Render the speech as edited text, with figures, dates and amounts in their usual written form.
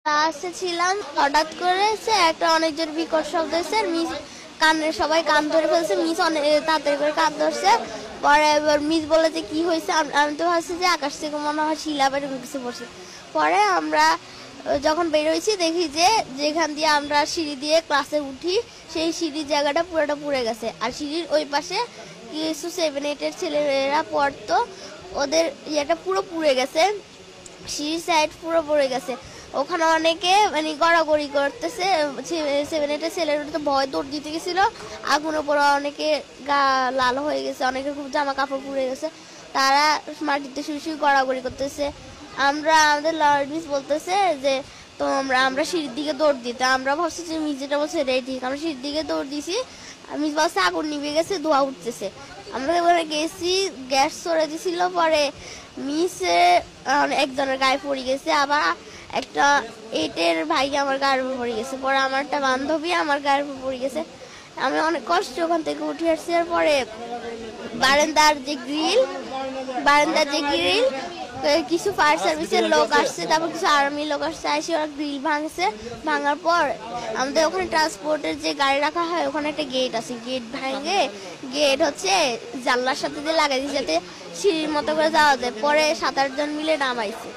ক্লাসে ছিলাম, হঠাৎ করে একটা অনেক জোর বিকট শব্দ হয়েছে। মিস সবাই কান ধরে ফেলছে। মিস অনেক তাড়াতাড়ি করে কান ধরছে। পরে এবার মিস বলে যে কি হয়েছে। আমি তো ভাবছি যে আকাশ থেকে মনে হয় শিলা বের কিছু পড়ছে। পরে আমরা যখন বেরোইছি দেখি যে যেখান দিয়ে আমরা সিঁড়ি দিয়ে ক্লাসে উঠি সেই সিঁড়ির জায়গাটা পুরোটা পুড়ে গেছে। আর সিঁড়ির ওই পাশে কিছু 7-8 ছেলেরা পড়তো, ওদের ইয়েটা পুরো পুড়ে গেছে। সিঁড়ির সাইড পুরো পড়ে গেছে। ওখানে অনেকে মানে গড়াগড়ি করতেছে। 7-8 ছেলেরা তো ভয় দৌড় দিতে গেছিল। আগুনের পর অনেকে গা লাল হয়ে গেছে, অনেকের খুব জামা কাপড় পুড়ে গেছে। তারা মাটিতে শুয়ে শুয়ে গড়াগড়ি করতেছে। আমাদের লর্ড মিস বলতেছে যে তো আমরা সিঁড়ির দিকে দৌড় দিতে। আমরা ভাবছি যে মিস যেটা বলছে এটাই ঠিক। আমরা সিঁড়ির দিকে দৌড় দিছি। মিস বলছে আগুন নিভে গেছে, ধোঁয়া উঠতেছে। আমরা এবারে গেছি, গ্যাস ছড়ে দিছিল। পরে মিসে একজনের গায়ে পড়ে গেছে, আবার একটা 8 ভাই আমার গায়ের উপর পড়ে গেছে। পরে আমার একটা বান্ধবী আমার গায়ের উপর পড়ে গেছে। আমি অনেক কষ্ট ওখান থেকে উঠে আসছি। আর পরে বারান্দার যে গ্রিল কিছু ফায়ার সার্ভিসের লোক আসছে, তারপর কিছু আর্মি লোক আসছে, এসে ওরা গ্রিল ভাঙছে। ভাঙার পর আমাদের ওখানে ট্রান্সপোর্টের যে গাড়ি রাখা হয় ওখানে একটা গেট আছে। গেট ভাঙে গেট জানলার সাথে দিয়ে লাগাই দিয়েছে যাতে সিঁড়ির মতো করে যাওয়া যায়। পরে 7-8 জন মিলে নামাইছে।